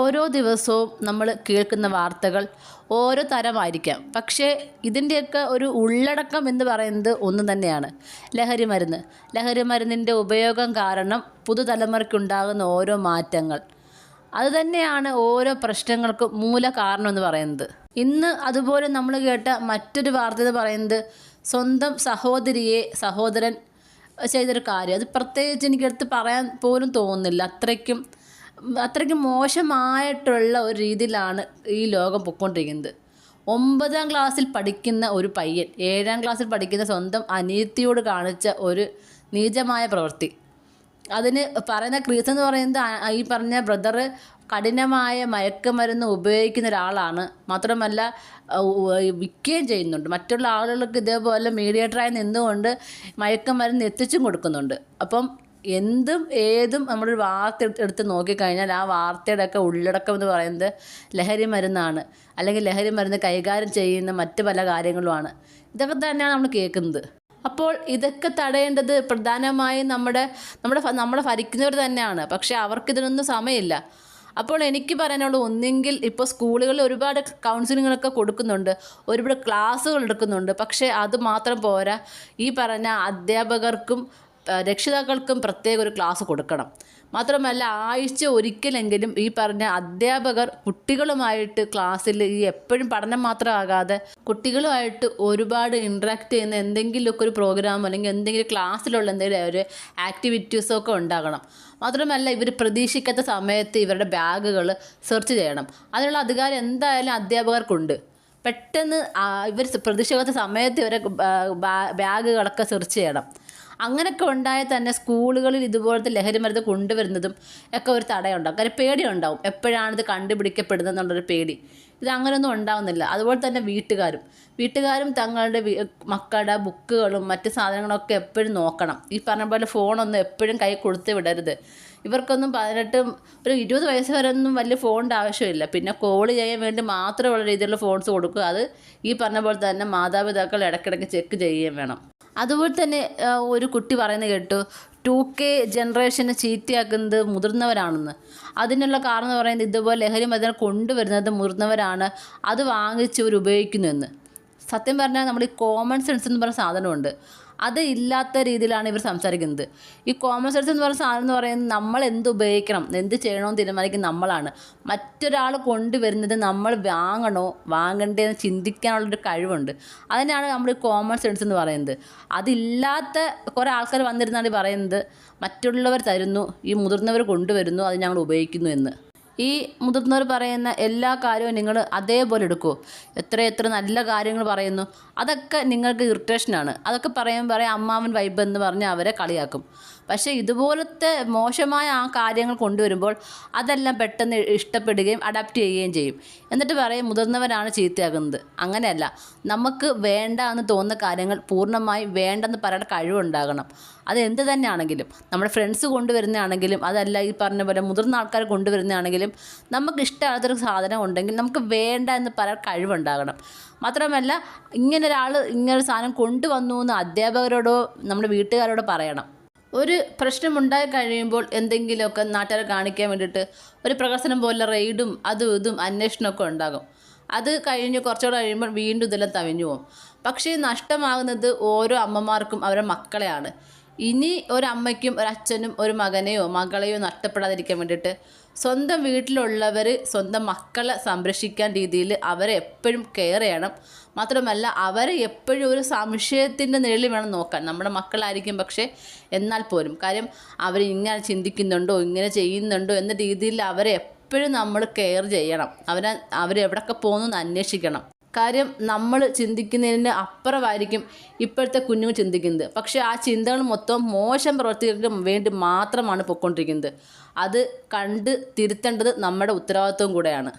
ഓരോ ദിവസവും നമ്മൾ കേൾക്കുന്ന വാർത്തകൾ ഓരോ തരമായിരിക്കാം. പക്ഷേ ഇതിൻ്റെയൊക്കെ ഒരു ഉള്ളടക്കം എന്ന് പറയുന്നത് ഒന്ന് തന്നെയാണ്. ലഹരി മരുന്നിൻ്റെ ഉപയോഗം കാരണം പുതുതലമുറയ്ക്കുണ്ടാകുന്ന ഓരോ മാറ്റങ്ങൾ, അതുതന്നെയാണ് ഓരോ പ്രശ്നങ്ങൾക്കും മൂല കാരണം എന്ന് പറയുന്നത്. ഇന്ന് അതുപോലെ നമ്മൾ കേട്ട മറ്റൊരു വാർത്ത എന്ന് പറയുന്നത് സ്വന്തം സഹോദരിയെ സഹോദരൻ ചെയ്തൊരു കാര്യം. അത് പ്രത്യേകിച്ച് എനിക്കെടുത്ത് പറയാൻ പോലും തോന്നുന്നില്ല. അത്രയ്ക്കും മോശമായിട്ടുള്ള ഒരു രീതിയിലാണ് ഈ ലോകം പൊയ്ക്കൊണ്ടിരിക്കുന്നത്. 9ാം ക്ലാസ്സിൽ പഠിക്കുന്ന ഒരു പയ്യൻ 7ാം ക്ലാസ്സിൽ പഠിക്കുന്ന സ്വന്തം അനിയത്തിയോട് കാണിച്ച ഒരു നീചമായ പ്രവൃത്തി. അതിന് പറയുന്ന റീസൺ എന്ന് പറയുന്നത് ഈ പറഞ്ഞ ബ്രദർ കഠിനമായ മയക്കുമരുന്ന് ഉപയോഗിക്കുന്ന ഒരാളാണ്. മാത്രമല്ല വിൽക്കുകയും ചെയ്യുന്നുണ്ട്. മറ്റുള്ള ആളുകൾക്ക് ഇതേപോലെ മീഡിയേറ്ററായി നിന്നുകൊണ്ട് മയക്കുമരുന്ന് എത്തിച്ചും കൊടുക്കുന്നുണ്ട്. അപ്പം എന്തും ഏതും നമ്മളൊരു വാർത്ത എടുത്ത് നോക്കിക്കഴിഞ്ഞാൽ ആ വാർത്തയുടെയൊക്കെ ഉള്ളടക്കം എന്ന് പറയുന്നത് ലഹരി മരുന്നാണ്, അല്ലെങ്കിൽ ലഹരി മരുന്ന് കൈകാര്യം ചെയ്യുന്ന മറ്റ് പല കാര്യങ്ങളുമാണ്. ഇതൊക്കെ തന്നെയാണ് നമ്മൾ കേൾക്കുന്നത്. അപ്പോൾ ഇതൊക്കെ തടയേണ്ടത് പ്രധാനമായും നമ്മളെ ഭരിക്കുന്നവർ തന്നെയാണ്. പക്ഷേ അവർക്കിതിനൊന്നും സമയമില്ല. അപ്പോൾ എനിക്ക് പറയാനുള്ളത്, ഒന്നെങ്കിൽ ഇപ്പോൾ സ്കൂളുകളിൽ ഒരുപാട് കൗൺസിലിങ്ങുകളൊക്കെ കൊടുക്കുന്നുണ്ട്, ഒരുപാട് ക്ലാസ്സുകൾ എടുക്കുന്നുണ്ട്. പക്ഷേ അത് മാത്രം പോരാ. ഈ പറഞ്ഞ അധ്യാപകർക്കും രക്ഷിതാക്കൾക്കും പ്രത്യേക ഒരു ക്ലാസ് കൊടുക്കണം. മാത്രമല്ല ആഴ്ച ഒരിക്കലെങ്കിലും ഈ പറഞ്ഞ അധ്യാപകർ കുട്ടികളുമായിട്ട് ക്ലാസ്സിൽ ഈ എപ്പോഴും പഠനം മാത്രമാകാതെ കുട്ടികളുമായിട്ട് ഒരുപാട് ഇൻട്രാക്ട് ചെയ്യുന്ന എന്തെങ്കിലുമൊക്കെ ഒരു പ്രോഗ്രാം അല്ലെങ്കിൽ എന്തെങ്കിലും ക്ലാസ്സിലുള്ള എന്തെങ്കിലും ഒരു ആക്ടിവിറ്റീസൊക്കെ ഉണ്ടാകണം. മാത്രമല്ല ഇവർ പ്രതീക്ഷിക്കാത്ത സമയത്ത് ഇവരുടെ ബാഗുകൾ സെർച്ച് ചെയ്യണം. അതിനുള്ള അധികാരം എന്തായാലും അധ്യാപകർക്കുണ്ട്. പെട്ടെന്ന് ഇവർ പ്രതീക്ഷിക്കാത്ത സമയത്ത് ഇവരെ ബാഗുകളൊക്കെ സെർച്ച് ചെയ്യണം. അങ്ങനെയൊക്കെ ഉണ്ടായാൽ തന്നെ സ്കൂളുകളിൽ ഇതുപോലത്തെ ലഹരി മരുന്ന് കൊണ്ടുവരുന്നതും ഒക്കെ ഒരു തടയുണ്ടാകും. കാര്യം പേടിയുണ്ടാവും, എപ്പോഴാണിത് കണ്ടുപിടിക്കപ്പെടുന്നത് എന്നുള്ളൊരു പേടി. ഇത് അങ്ങനെയൊന്നും ഉണ്ടാവുന്നില്ല. അതുപോലെ തന്നെ വീട്ടുകാരും തങ്ങളുടെ മക്കളുടെ ബുക്കുകളും മറ്റ് സാധനങ്ങളൊക്കെ എപ്പോഴും നോക്കണം. ഈ പറഞ്ഞ പോലെ ഫോണൊന്നും എപ്പോഴും കൈ കൊടുത്ത് വിടരുത്. ഇവർക്കൊന്നും 18 ഒരു 20 വയസ്സ് വരെ ഒന്നും വലിയ ഫോണിൻ്റെ ആവശ്യമില്ല. പിന്നെ കോൾ ചെയ്യാൻ വേണ്ടി മാത്രമുള്ള രീതിയിലുള്ള ഫോൺസ് കൊടുക്കുക. അത് ഈ പറഞ്ഞ പോലെ തന്നെ മാതാപിതാക്കൾ ഇടയ്ക്കിടയ്ക്ക് ചെക്ക് ചെയ്യുകയും വേണം. അതുപോലെ തന്നെ ഒരു കുട്ടി പറയുന്നത് കേട്ടു, 2K ജനറേഷനെ ചീത്തയാക്കുന്നത് മുതിർന്നവരാണെന്ന്. അതിനുള്ള കാരണം എന്ന് പറയുന്നത് ഇതുപോലെ ലഹരി മരുന്ന് കൊണ്ടുവരുന്നത് മുതിർന്നവരാണ്, അത് വാങ്ങിച്ച് ഇവർ ഉപയോഗിക്കുന്നുവെന്ന്. സത്യം പറഞ്ഞാൽ നമ്മൾ ഈ കോമൺ സെൻസ് എന്ന് പറയുന്ന സാധനമുണ്ട്, അത് ഇല്ലാത്ത രീതിയിലാണ് ഇവർ സംസാരിക്കുന്നത്. ഈ കോമൺ സെൻസ് എന്ന് പറയുന്ന സാധനം എന്ന് പറയുന്നത് നമ്മൾ എന്ത് ഉപയോഗിക്കണം, എന്ത് ചെയ്യണമെന്ന് തീരുമാനിക്കുന്നത് നമ്മളാണ്. മറ്റൊരാൾ കൊണ്ടുവരുന്നത് നമ്മൾ വാങ്ങണ്ടേന്ന് ചിന്തിക്കാനുള്ളൊരു കഴിവുണ്ട്. അതിനാണ് നമ്മൾ ഈ കോമൺ സെൻസ് എന്ന് പറയുന്നത്. അതില്ലാത്ത കുറേ ആൾക്കാർ വന്നിരുന്നാണ് പറയുന്നത് മറ്റുള്ളവർ തരുന്നു, ഈ മുതിർന്നവർ കൊണ്ടുവരുന്നു, അത് ഞങ്ങൾ ഉപയോഗിക്കുന്നു എന്ന്. ഈ മുതിർന്നവർ പറയുന്ന എല്ലാ കാര്യവും നിങ്ങൾ അതേപോലെ എടുക്കുമോ? എത്ര നല്ല കാര്യങ്ങൾ പറയുന്നു, അതൊക്കെ നിങ്ങൾക്ക് ഇറിറ്റേഷനാണ്. അതൊക്കെ പറയുമ്പോൾ അമ്മാവൻ വൈബ് എന്ന് പറഞ്ഞ് അവരെ കളിയാക്കും. പക്ഷേ ഇതുപോലത്തെ മോശമായ ആ കാര്യങ്ങൾ കൊണ്ടുവരുമ്പോൾ അതെല്ലാം പെട്ടെന്ന് ഇഷ്ടപ്പെടുകയും അഡാപ്റ്റ് ചെയ്യുകയും ചെയ്യും. എന്നിട്ട് പറയും മുതിർന്നവരാണ് ചീത്തയാകുന്നത്. അങ്ങനെയല്ല, നമുക്ക് വേണ്ട എന്ന് തോന്നുന്ന കാര്യങ്ങൾ പൂർണ്ണമായി വേണ്ടെന്ന് പറയേണ്ട കഴിവുണ്ടാകണം. അത് എന്ത് തന്നെയാണെങ്കിലും, നമ്മുടെ ഫ്രണ്ട്സ് കൊണ്ടുവരുന്നതാണെങ്കിലും, അതല്ല ഈ പറഞ്ഞ പോലെ മുതിർന്ന ആൾക്കാർ കൊണ്ടുവരുന്നതാണെങ്കിലും, നമുക്ക് ഇഷ്ടമാകാത്തൊരു സാധനം ഉണ്ടെങ്കിൽ നമുക്ക് വേണ്ട എന്ന് പറയാൻ കഴിവുണ്ടാകണം. മാത്രമല്ല ഇങ്ങനൊരു സാധനം കൊണ്ടുവന്നു എന്ന് അധ്യാപകരോടോ നമ്മുടെ വീട്ടുകാരോടോ പറയണം. ഒരു പ്രശ്നമുണ്ടായി കഴിയുമ്പോൾ എന്തെങ്കിലുമൊക്കെ നാട്ടുകാരെ കാണിക്കാൻ വേണ്ടിയിട്ട് ഒരു പ്രഹസനം പോലെ റെയ്ഡും അതും ഇതും അന്വേഷണമൊക്കെ ഉണ്ടാകും. അത് കഴിഞ്ഞ് കുറച്ചുകൂടെ കഴിയുമ്പോൾ വീണ്ടും ഇതെല്ലാം തവിഞ്ഞു പോകും. പക്ഷേ നഷ്ടമാകുന്നത് ഓരോ അമ്മമാർക്കും അവരുടെ മക്കളെയാണ്. ഇനി ഒരമ്മയ്ക്കും ഒരച്ഛനും ഒരു മകനെയോ മകളെയോ നഷ്ടപ്പെടാതിരിക്കാൻ വേണ്ടിയിട്ട് സ്വന്തം വീട്ടിലുള്ളവർ സ്വന്തം മക്കളെ സംരക്ഷിക്കാൻ രീതിയിൽ അവരെ എപ്പോഴും കെയർ ചെയ്യണം. മാത്രമല്ല അവരെ എപ്പോഴും ഒരു സംശയത്തിൻ്റെ നിഴലിൽ വേണം നോക്കാൻ. നമ്മുടെ മക്കളായിരിക്കും, പക്ഷേ എന്നാൽ പോലും കാര്യം അവർ ഇങ്ങനെ ചിന്തിക്കുന്നുണ്ടോ ഇങ്ങനെ ചെയ്യുന്നുണ്ടോ എന്ന രീതിയിൽ അവരെ എപ്പോഴും നമ്മൾ കെയർ ചെയ്യണം. അവരെവിടെയൊക്കെ പോകുന്നു എന്ന് അന്വേഷിക്കണം. കാര്യം നമ്മൾ ചിന്തിക്കുന്നതിന് അപ്പുറമായിരിക്കും ഇപ്പോഴത്തെ കുഞ്ഞുങ്ങൾ ചിന്തിക്കുന്നത്. പക്ഷേ ആ ചിന്തകൾ മൊത്തം മോശം പ്രവർത്തികൾക്ക് വേണ്ടി മാത്രമാണ് പൊയ്ക്കൊണ്ടിരിക്കുന്നത്. അത് കണ്ട് തിരുത്തേണ്ടത് നമ്മുടെ ഉത്തരവാദിത്വം കൂടെയാണ്.